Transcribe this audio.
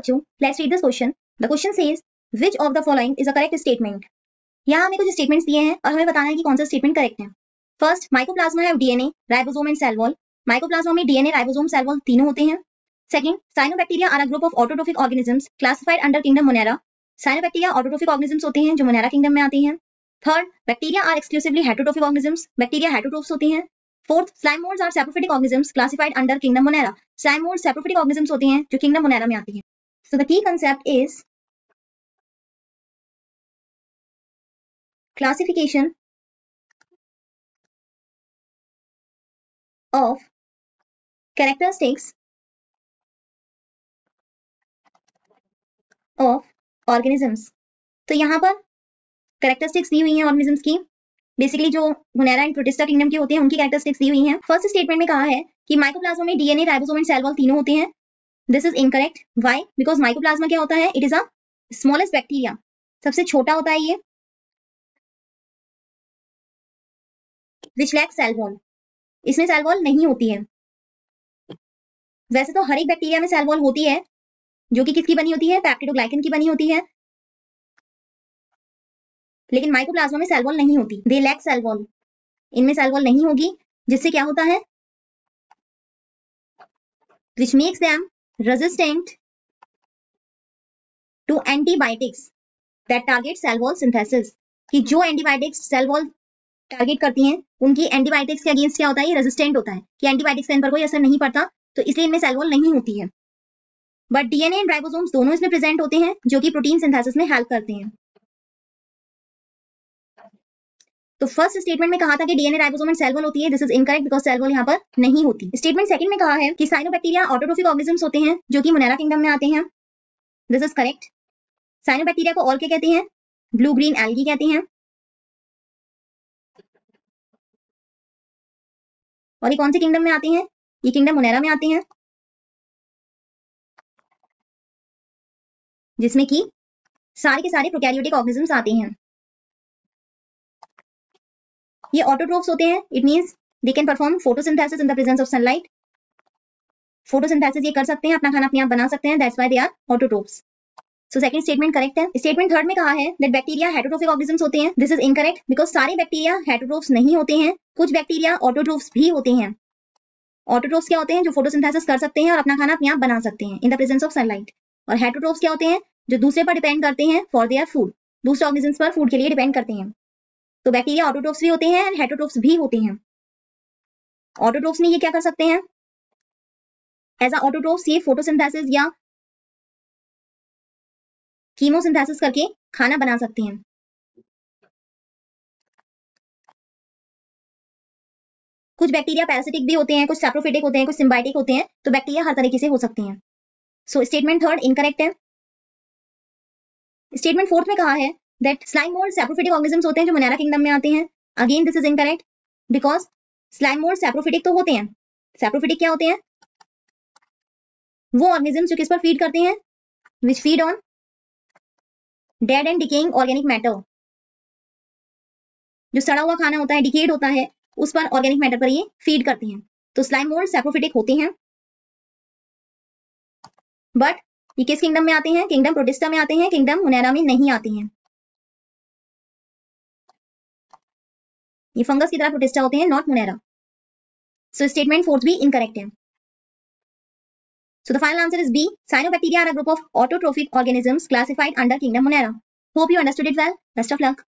बच्चों, let's read this question. The question says which of the following is a correct statement. यहाँ हमें कुछ statements दिए हैं और हमें बताना है कि कौन सा स्टेटमेंट करेक्ट है। First, mycoplasma have DNA, ribosome and cell wall. Mycoplasma में डीएनए, राइबोसोम, सेल वॉल तीनों होते हैं। Second, cyanobacteria are a group of autotrophic organisms classified under kingdom Monera. Cyanobacteria autotrophic organisms होते हैं जो मोनेरा किंगडम में आते हैं। Third, bacteria are exclusively heterotrophic organisms. Bacteria heterotrophs होते हैं। Fourth, slime moulds are saprophytic organisms classified under kingdom Monera. Slime moulds saprophytic organisms होते हैं जो किंगडम मोनेरा में आते हैं। So the key concept is classification of characteristics of organisms। तो यहाँ पर कैरेक्टरिस्टिक्स दी हुई हैं ऑर्गेनिजम्स की, बेसिकली जो मोनेरा एंड प्रोटिस्टा किंगडम के होते हैं उनकी कैरेक्टरिस्टिक्स दी हुई हैं। फर्स्ट स्टेटमेंट में कहा है कि माइकोप्लाज्मा में DNA, ribosome and cell wall तीनों होते हैं। This is incorrect. Why? Because mycoplasma क्या होता है? It is a smallest bacteria, सबसे छोटा होता है ये, विच लैक्स सेल वॉल। इसमें सेल वॉल नहीं होती है। वैसे तो हर एक बैक्टीरिया में सेल वॉल होती है, जो कि किसकी बनी होती है? पेप्टिडोग्लाइकन की बनी होती है, लेकिन माइकोप्लाज्मा में सेल वॉल नहीं होती। दे लैक सेल वॉल, इनमें सेल वॉल नहीं होगी, जिससे क्या होता है? which makes them resistant to antibiotics that target cell wall synthesis। कि जो एंटीबायोटिक्स सेल वॉल टारगेट करती हैं उनकी एंटीबायोटिक्स के अगेंस्ट क्या होता है? ये रेजिस्टेंट होता है कि एंटीबायोटिक्स का इन पर कोई असर नहीं पड़ता, तो इसलिए इनमें सेल वॉल नहीं होती है। बट डीएनए एंड राइबोसोम्स दोनों इसमें प्रेजेंट होते हैं जो कि प्रोटीन सिंथेसिस में हेल्प करते हैं। तो फर्स्ट स्टेटमेंट में कहा था कि DNA, ribosome and cell wall होती है। This is incorrect because cell wall यहाँ पर नहीं होती। स्टेटमेंट सेकंड में कहा है कि साइनोबैक्टीरिया ऑटोट्रोफिक ऑर्गेनिजम्स होते हैं जो कि मोनेरा किंगडम में आते हैं। This is correct. साइनोबैक्टीरिया को और क्या कहते हैं? ब्लू ग्रीन एल्गी कहते हैं। और ये कौन से किंगडम में आते हैं? ये किंगडम मोनेरा में आते हैं, जिसमें कि सारे के सारे प्रोकैरियोटिक ऑर्गेनिजम्स आते हैं। ये ऑटोट्रोफ्स होते हैं, it means they can perform photosynthesis in the presence of sunlight. Photosynthesis ये कर सकते हैं, अपना खाना अपने आप बना सकते हैं, that's why they are autotrophs. So second statement correct है। स्टेटमेंट थर्ड में कहा है दैट बैक्टीरिया हेटरोट्रोफिक ऑर्गेनिजम्स होते हैं। दिस इज इनकरेक्ट बिकॉज सारे बैक्टीरिया हेटरोट्रोफ्स नहीं होते हैं, कुछ बैक्टीरिया ऑटोट्रोफ्स भी होते हैं। ऑटोट्रोफ्स क्या होते हैं? जो फोटोसिंथेसिस कर सकते हैं और अपना खाना अपने आप बना सकते हैं in the presence of sunlight. और हेटरोट्रोफ्स क्या होते हैं? जो दूसरे पर डिपेंड करते हैं फॉर देयर फूड, दूसरे ऑर्गेनिजम्स पर फूड के लिए डिपेंड करते हैं। तो बैक्टीरिया ऑटोट्रोफ्स भी होते हैं और हेटरोट्रोफ्स भी होते हैं। ऑटोट्रोफ्स में ये क्या कर सकते हैं? एज अ ऑटोट्रोफ्स ये फोटोसिंथेसिस या कीमोसिंथेसिस करके खाना बना सकते हैं। कुछ बैक्टीरिया पैरासिटिक भी होते हैं, कुछ सैप्रोफिटिक होते हैं, कुछ सिम्बायोटिक होते हैं, तो बैक्टीरिया हर तरीके से हो सकते हैं। सो स्टेटमेंट थर्ड इनकरेक्ट है। स्टेटमेंट फोर्थ में कहा है that slime mould saprophytic organisms होते हैं जो मोनेरा किंगडम में आते हैं। Again this is incorrect because slime mould saprophytic तो होते हैं। सैप्रोफिटिक क्या होते हैं? वो ऑर्गेनिजम्स जो किस पर फीड करते हैं? Which feed on dead and decaying organic matter. जो सड़ा हुआ खाना होता है, डिकेड होता है, उस पर ऑर्गेनिक मैटर पर ये फीड करते हैं। तो स्लाइम मोल्ड सैप्रोफिटिक होते हैं, बट ये किस किंगडम में आते हैं? किंगडम प्रोटिस्टा में आते हैं, किंगडम मोनेरा में नहीं आते हैं। ये फंगस की तरह प्रोटिस्टा होते हैं, not Monera. So statement fourth भी इनकरेक्ट है। So the final answer is B. Cyanobacteria are a group of autotrophic organisms classified under kingdom Monera. Hope you understood it well. Best of luck.